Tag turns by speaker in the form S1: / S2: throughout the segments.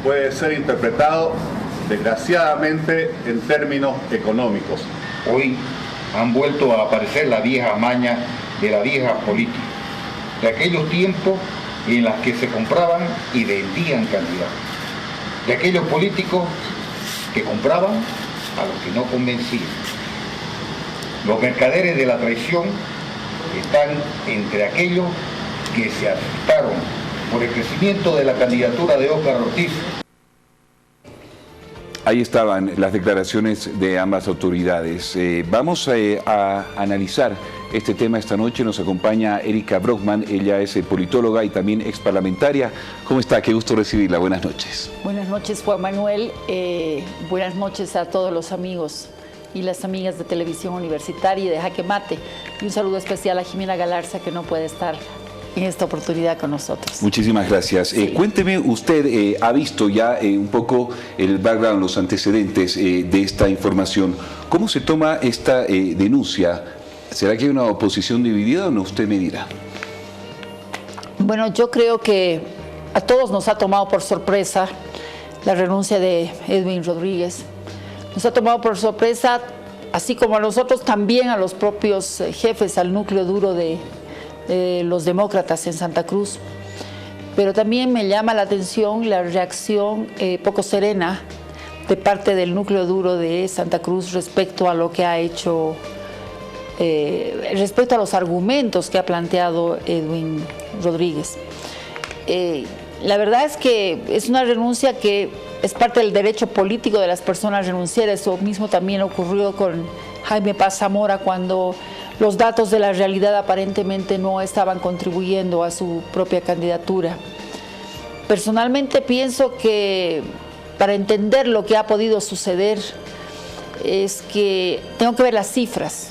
S1: puede ser interpretado, desgraciadamente, en términos económicos.
S2: Hoy han vuelto a aparecer la vieja maña de la vieja política, de aquellos tiempos en los que se compraban y vendían candidatos, de aquellos políticos que compraban a los que no convencían. Los mercaderes de la traición están entre aquellos que se asustaron por el crecimiento de la candidatura de Óscar Ortiz.
S3: Ahí estaban las declaraciones de ambas autoridades. Vamos a analizar este tema esta noche. Nos acompaña Erika Brockman, ella es politóloga y también exparlamentaria. ¿Cómo está? Qué gusto recibirla. Buenas noches.
S4: Buenas noches, Juan Manuel. Buenas noches a todos los amigos y las amigas de Televisión Universitaria y de Jaque Mate. Y un saludo especial a Jimena Galarza, que no puede estar en esta oportunidad con nosotros.
S3: Muchísimas gracias. Sí. Cuénteme, usted ha visto ya un poco el background, los antecedentes de esta información. ¿Cómo se toma esta denuncia? ¿Será que hay una oposición dividida o no? Usted me dirá.
S4: Bueno, yo creo que a todos nos ha tomado por sorpresa la renuncia de Edwin Rodríguez. Nos ha tomado por sorpresa, así como a nosotros, también a los propios jefes, al núcleo duro de los demócratas en Santa Cruz. Pero también me llama la atención la reacción poco serena de parte del núcleo duro de Santa Cruz respecto a lo que ha hecho, respecto a los argumentos que ha planteado Edwin Rodríguez. La verdad es que es una renuncia que es parte del derecho político de las personas renunciar. Eso mismo también ocurrió con Jaime Paz Zamora cuando los datos de la realidad aparentemente no estaban contribuyendo a su propia candidatura. Personalmente pienso que para entender lo que ha podido suceder es que tengo que ver las cifras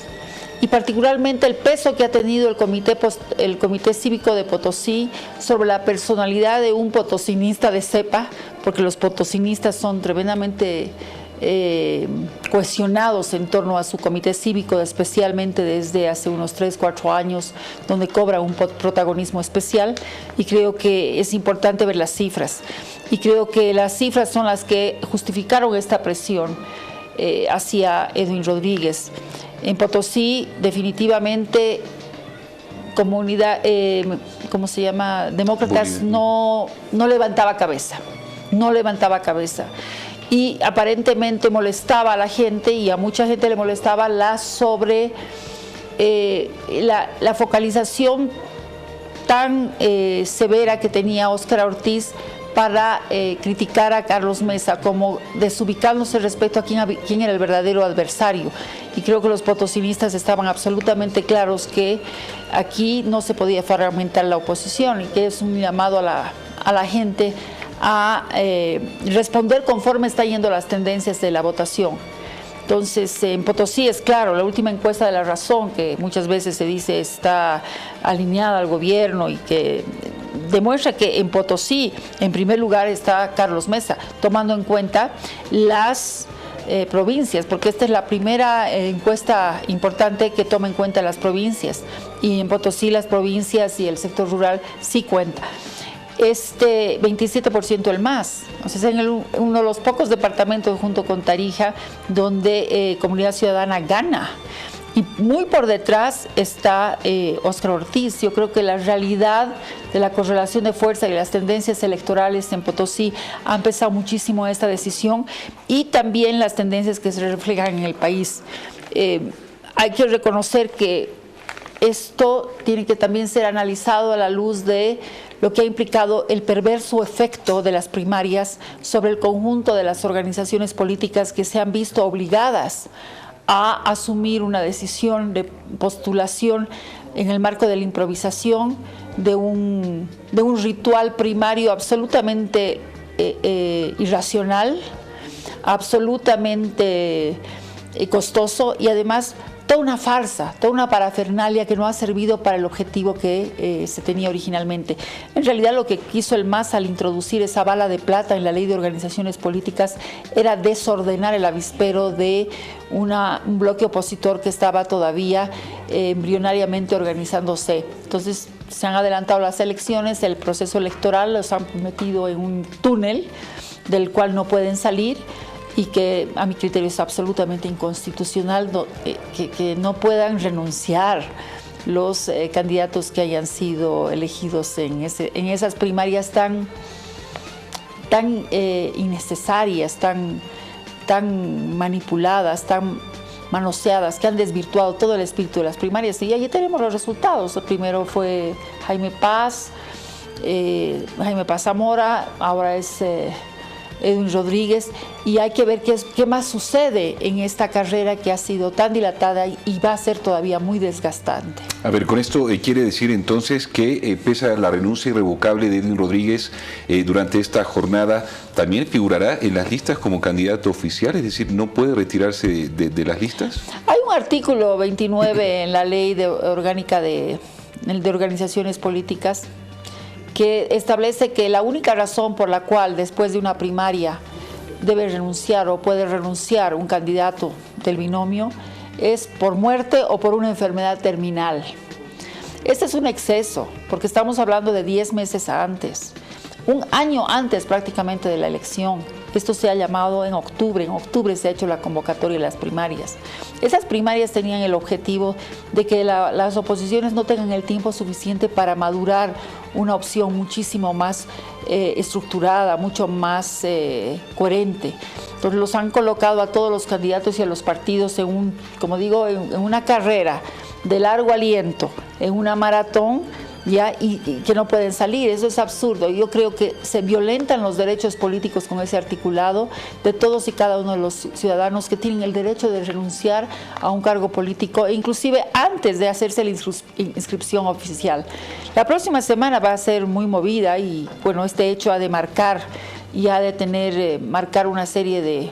S4: y particularmente el peso que ha tenido el Comité Cívico de Potosí sobre la personalidad de un potosinista de cepa, porque los potosinistas son tremendamente cohesionados en torno a su comité cívico, especialmente desde hace unos 3 o 4 años, donde cobra un protagonismo especial, y creo que es importante ver las cifras. Y creo que las cifras son las que justificaron esta presión hacia Edwin Rodríguez. En Potosí, definitivamente, comunidad, ¿cómo se llama? Demócratas no levantaba cabeza, y aparentemente molestaba a la gente, y a mucha gente le molestaba la focalización tan severa que tenía Óscar Ortiz para criticar a Carlos Mesa, como desubicándose respecto a quién era el verdadero adversario. Y creo que los potosinistas estaban absolutamente claros que aquí no se podía fragmentar la oposición, y que es un llamado a la gente a responder conforme están yendo las tendencias de la votación. Entonces, en Potosí es claro, la última encuesta de La Razón, que muchas veces se dice está alineada al gobierno y que demuestra que en Potosí, en primer lugar, está Carlos Mesa, tomando en cuenta las provincias, porque esta es la primera encuesta importante que toma en cuenta las provincias, y en Potosí las provincias y el sector rural sí cuenta. 27% el MAS, o sea, es uno de los pocos departamentos junto con Tarija donde Comunidad Ciudadana gana, y muy por detrás está Óscar Ortiz. Yo creo que la realidad de la correlación de fuerza y las tendencias electorales en Potosí han pesado muchísimo esta decisión, y también las tendencias que se reflejan en el país. Hay que reconocer que esto tiene que también ser analizado a la luz de lo que ha implicado el perverso efecto de las primarias sobre el conjunto de las organizaciones políticas que se han visto obligadas a asumir una decisión de postulación en el marco de la improvisación de un ritual primario absolutamente irracional, absolutamente costoso, y además toda una farsa, toda una parafernalia que no ha servido para el objetivo que se tenía originalmente. En realidad, lo que quiso el MAS al introducir esa bala de plata en la ley de organizaciones políticas era desordenar el avispero de un bloque opositor que estaba todavía embrionariamente organizándose. Entonces, se han adelantado las elecciones, el proceso electoral los han metido en un túnel, del cual no pueden salir y que a mi criterio es absolutamente inconstitucional, que no puedan renunciar los candidatos que hayan sido elegidos en esas primarias tan innecesarias, tan manipuladas, tan manoseadas, que han desvirtuado todo el espíritu de las primarias. Y allí tenemos los resultados. El primero fue Jaime Paz Zamora, ahora es Edwin Rodríguez, y hay que ver qué más sucede en esta carrera que ha sido tan dilatada y va a ser todavía muy desgastante.
S3: A ver, con esto quiere decir entonces que pese a la renuncia irrevocable de Edwin Rodríguez durante esta jornada, también figurará en las listas como candidato oficial, es decir, ¿no puede retirarse de las listas? Hay
S4: un artículo 29 en la ley orgánica de organizaciones políticas que establece que la única razón por la cual después de una primaria debe renunciar o puede renunciar un candidato del binomio es por muerte o por una enfermedad terminal. Este es un exceso, porque estamos hablando de 10 meses antes, un año antes prácticamente de la elección. Esto se ha llamado en octubre se ha hecho la convocatoria de las primarias. Esas primarias tenían el objetivo de que las oposiciones no tengan el tiempo suficiente para madurar una opción muchísimo más estructurada, mucho más coherente. Entonces los han colocado a todos los candidatos y a los partidos en una carrera de largo aliento, en una maratón, ¿ya? Y que no pueden salir. Eso es absurdo. Yo creo que se violentan los derechos políticos con ese articulado de todos y cada uno de los ciudadanos que tienen el derecho de renunciar a un cargo político, inclusive antes de hacerse la inscripción oficial. La próxima semana va a ser muy movida y bueno, este hecho ha de marcar y ha de marcar una serie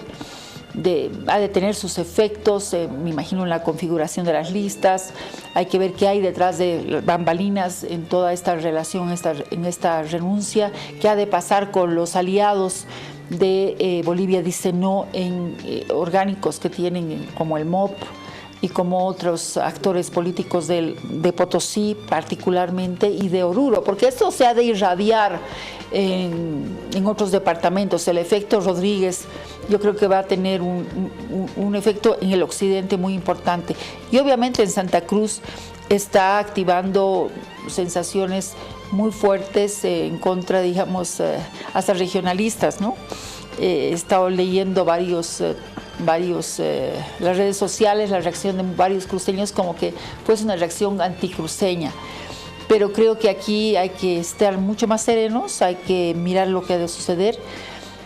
S4: ha de tener sus efectos, me imagino, en la configuración de las listas. Hay que ver qué hay detrás de bambalinas en toda esta relación, en esta renuncia, qué ha de pasar con los aliados de Bolivia Dice No en orgánicos que tienen como el MOP y como otros actores políticos de Potosí particularmente y de Oruro, porque esto se ha de irradiar en otros departamentos. El efecto Rodríguez yo creo que va a tener un efecto en el occidente muy importante. Y obviamente en Santa Cruz está activando sensaciones muy fuertes en contra, digamos, hasta regionalistas, ¿no? He estado leyendo las redes sociales, la reacción de varios cruceños como que fuese una reacción anticruceña. Pero creo que aquí hay que estar mucho más serenos, hay que mirar lo que ha de suceder.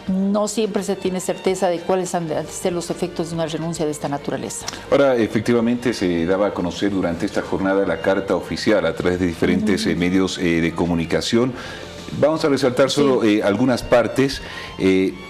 S4: No siempre se tiene certeza de cuáles han de ser los efectos de una renuncia de esta naturaleza. Ahora, efectivamente, se daba a conocer durante esta jornada la carta oficial a través de diferentes medios de comunicación. Vamos a resaltar solo algunas partes.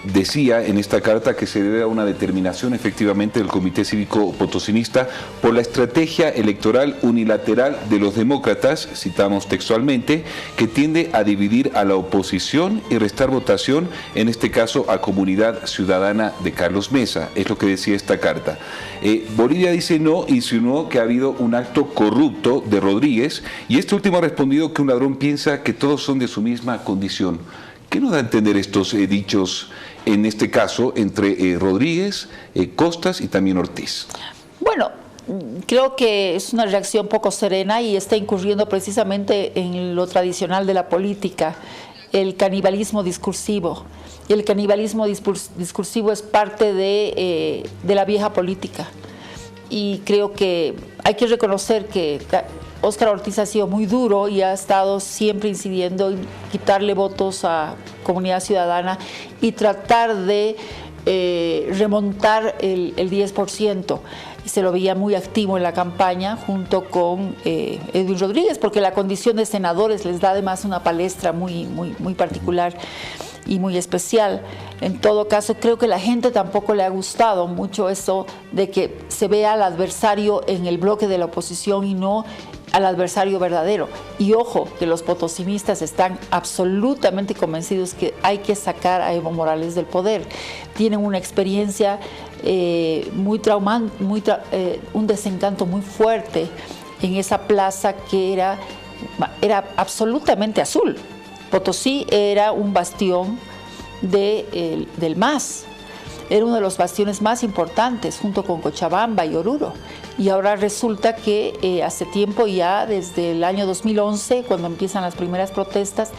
S4: Decía en esta carta que se debe a una determinación efectivamente del Comité Cívico Potosinista por la estrategia electoral unilateral de los demócratas, citamos textualmente, que tiende a dividir a la oposición y restar votación, en este caso a Comunidad Ciudadana de Carlos Mesa, es lo que decía esta carta. Bolivia Dice No insinuó que ha habido un acto corrupto de Rodríguez y este último ha respondido que un ladrón piensa que todos son de su misma condición. ¿Qué nos da a entender estos dichos, en este caso, entre Rodríguez, Costas y también Ortiz? Bueno, creo que es una reacción poco serena y está incurriendo precisamente en lo tradicional de la política, el canibalismo discursivo. Y el canibalismo discursivo es parte de la vieja política. Y creo que hay que reconocer que Óscar Ortiz ha sido muy duro y ha estado siempre incidiendo en quitarle votos a Comunidad Ciudadana y tratar de remontar el 10%. Y se lo veía muy activo en la campaña junto con Edwin Rodríguez, porque la condición de senadores les da además una palestra muy particular y muy especial. En todo caso, creo que a la gente tampoco le ha gustado mucho eso de que se vea al adversario en el bloque de la oposición y no al adversario verdadero. Y ojo, que los potosinistas están absolutamente convencidos que hay que sacar a Evo Morales del poder. Tienen una experiencia muy traumante, un desencanto muy fuerte en esa plaza que era absolutamente azul. Potosí era un bastión del MAS. Era uno de los bastiones más importantes, junto con Cochabamba y Oruro. Y ahora resulta que hace tiempo ya, desde el año 2011, cuando empiezan las primeras protestas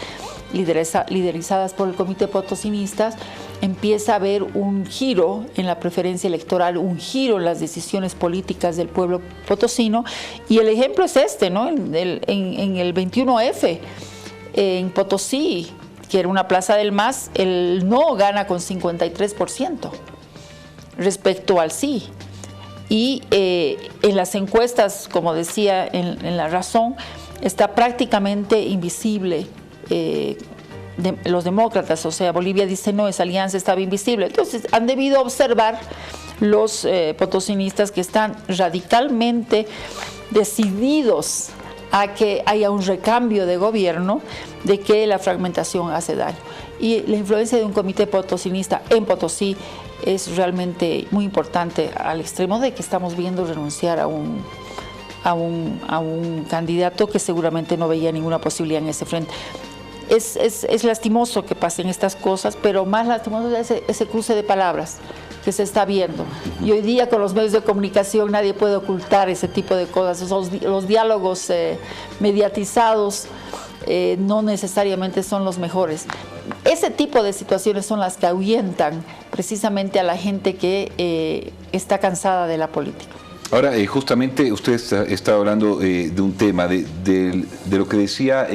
S4: liderizadas por el Comité Potosinistas, empieza a haber un giro en la preferencia electoral, un giro en las decisiones políticas del pueblo potosino. Y el ejemplo es este, ¿no? En el 21F, en Potosí, que era una plaza del MAS, el no gana con 53% respecto al sí. Y en las encuestas, como decía en La Razón, está prácticamente invisible los demócratas, o sea, Bolivia dice no, esa alianza estaba invisible. Entonces han debido observar los potosinistas que están radicalmente decididos a que haya un recambio de gobierno, de que la fragmentación hace daño. Y la influencia de un comité potosinista en Potosí es realmente muy importante, al extremo de que estamos viendo renunciar a un candidato que seguramente no veía ninguna posibilidad en ese frente. Es lastimoso que pasen estas cosas, pero más lastimoso es ese cruce de palabras que se está viendo. Y hoy día con los medios de comunicación nadie puede ocultar ese tipo de cosas. Los diálogos mediatizados no necesariamente son los mejores. Ese tipo de situaciones son las que ahuyentan precisamente a la gente que está cansada de la política.
S3: Ahora, justamente usted está hablando de un tema, de lo que decía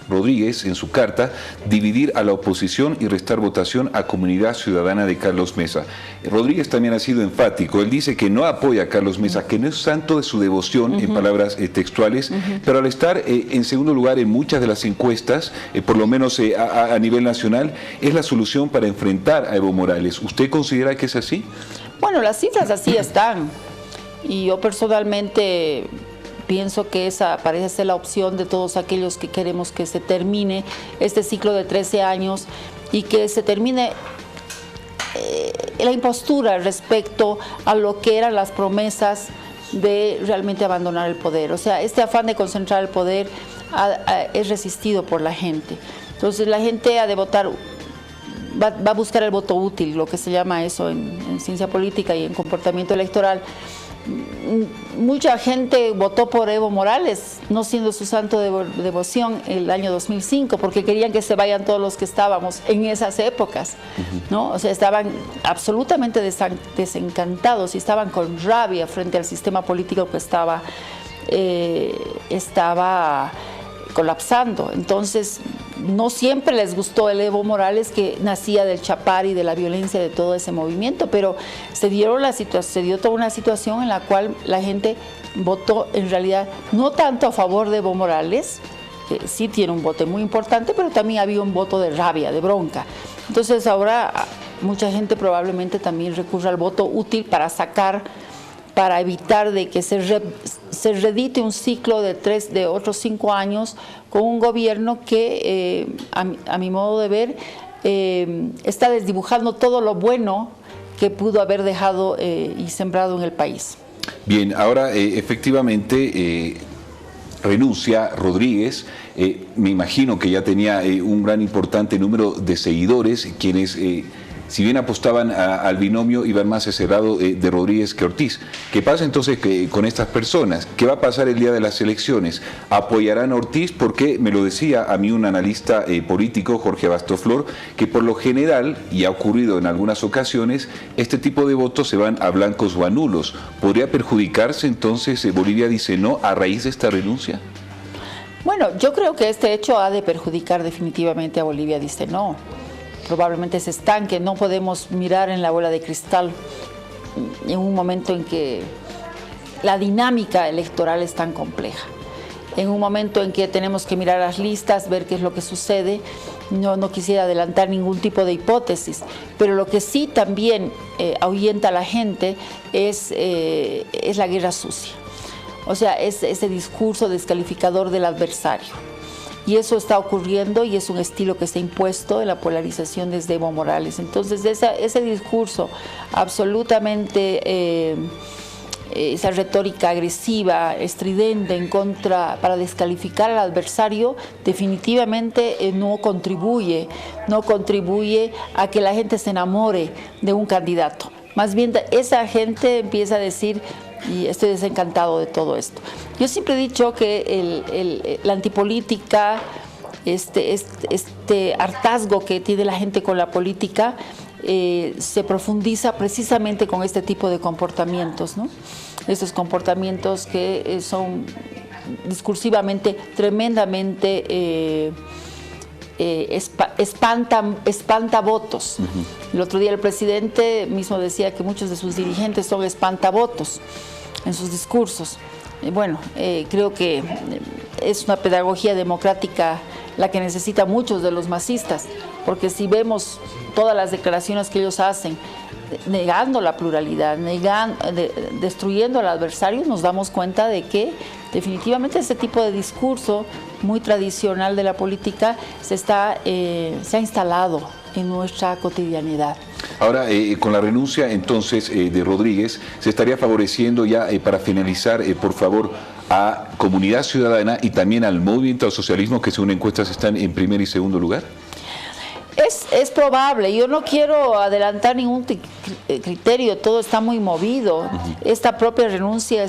S3: Rodríguez en su carta, dividir a la oposición y restar votación a Comunidad Ciudadana de Carlos Mesa. Rodríguez también ha sido enfático, él dice que no apoya a Carlos Mesa, que no es santo de su devoción, en palabras textuales, pero al estar en segundo lugar en muchas de las encuestas, por lo menos a nivel nacional, es la solución para enfrentar a Evo Morales. ¿Usted considera que es así?
S4: Bueno, las cifras así están. Y yo personalmente pienso que esa parece ser la opción de todos aquellos que queremos que se termine este ciclo de 13 años y que se termine la impostura respecto a lo que eran las promesas de realmente abandonar el poder. O sea, este afán de concentrar el poder es resistido por la gente. Entonces la gente ha de votar, va a buscar el voto útil, lo que se llama eso en ciencia política y en comportamiento electoral. Mucha gente votó por Evo Morales, no siendo su santo de devoción el año 2005, porque querían que se vayan todos los que estábamos en esas épocas, ¿no? O sea, estaban absolutamente desencantados y estaban con rabia frente al sistema político que estaba colapsando. Entonces, no siempre les gustó el Evo Morales, que nacía del chapar y de la violencia de todo ese movimiento, pero se dio toda una situación en la cual la gente votó en realidad no tanto a favor de Evo Morales, que sí tiene un voto muy importante, pero también había un voto de rabia, de bronca. Entonces ahora mucha gente probablemente también recurre al voto útil para evitar de que se redite un ciclo de otros 5 años con un gobierno que, a mi modo de ver, está desdibujando todo lo bueno que pudo haber dejado y sembrado en el país.
S3: Bien, ahora efectivamente renuncia Rodríguez. Me imagino que ya tenía un gran importante número de seguidores, quienes... si bien apostaban al binomio, iban más ese lado de Rodríguez que Ortiz. ¿Qué pasa entonces con estas personas? ¿Qué va a pasar el día de las elecciones? ¿Apoyarán a Ortiz? Porque me lo decía a mí un analista político, Jorge Bastoflor, que por lo general, y ha ocurrido en algunas ocasiones, este tipo de votos se van a blancos o a nulos. ¿Podría perjudicarse entonces, Bolivia dice no, a raíz de esta renuncia?
S4: Bueno, yo creo que este hecho ha de perjudicar definitivamente a Bolivia, dice no. Probablemente se estanque, no podemos mirar en la bola de cristal en un momento en que la dinámica electoral es tan compleja. En un momento en que tenemos que mirar las listas, ver qué es lo que sucede, no quisiera adelantar ningún tipo de hipótesis, pero lo que sí también ahuyenta a la gente es la guerra sucia. O sea, es ese discurso descalificador del adversario. Y eso está ocurriendo y es un estilo que se ha impuesto en la polarización desde Evo Morales. Entonces, ese discurso absolutamente esa retórica agresiva, estridente en contra, para descalificar al adversario, definitivamente no contribuye a que la gente se enamore de un candidato. Más bien esa gente empieza a decir, y estoy desencantado de todo esto. Yo siempre he dicho que la antipolítica, este hartazgo que tiene la gente con la política, se profundiza precisamente con este tipo de comportamientos, ¿no? Estos comportamientos que son discursivamente tremendamente espantavotos. El otro día el presidente mismo decía que muchos de sus dirigentes son espantavotos en sus discursos. Bueno, creo que es una pedagogía democrática la que necesitan muchos de los masistas, porque si vemos todas las declaraciones que ellos hacen, negando la pluralidad, destruyendo al adversario, nos damos cuenta de que definitivamente este tipo de discurso muy tradicional de la política se ha instalado en nuestra cotidianidad.
S3: Ahora, con la renuncia entonces de Rodríguez, ¿se estaría favoreciendo ya, para finalizar, por favor, a Comunidad Ciudadana y también al Movimiento al Socialismo, que según encuestas están en primer y segundo lugar?
S4: Es probable, yo no quiero adelantar ningún criterio, todo está muy movido. Esta propia renuncia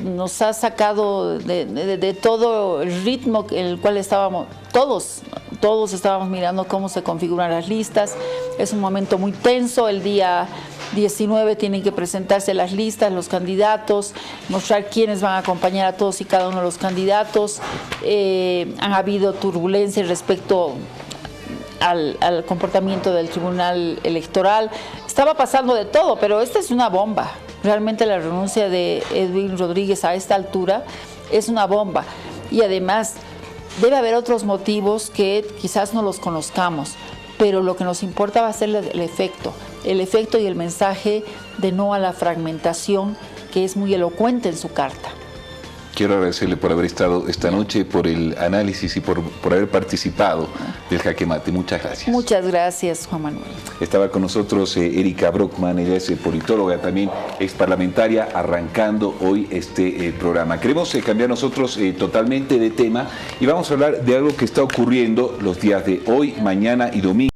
S4: nos ha sacado de todo el ritmo en el cual estábamos, todos estábamos mirando cómo se configuran las listas. Es un momento muy tenso, el día 19 tienen que presentarse las listas, los candidatos, mostrar quiénes van a acompañar a todos y cada uno de los candidatos. Han habido turbulencias respecto al comportamiento del Tribunal Electoral. Estaba pasando de todo, pero esta es una bomba. Realmente la renuncia de Edwin Rodríguez a esta altura es una bomba. Y además debe haber otros motivos que quizás no los conozcamos, pero lo que nos importa va a ser el efecto y el mensaje de no a la fragmentación, que es muy elocuente en su carta.
S3: Quiero agradecerle por haber estado esta noche, por el análisis y por haber participado del Jaque Mate. Muchas gracias.
S4: Muchas gracias, Juan Manuel.
S3: Estaba con nosotros Erika Brockman, ella es politóloga, también ex parlamentaria, arrancando hoy este programa. Queremos cambiar nosotros totalmente de tema y vamos a hablar de algo que está ocurriendo los días de hoy, mañana y domingo.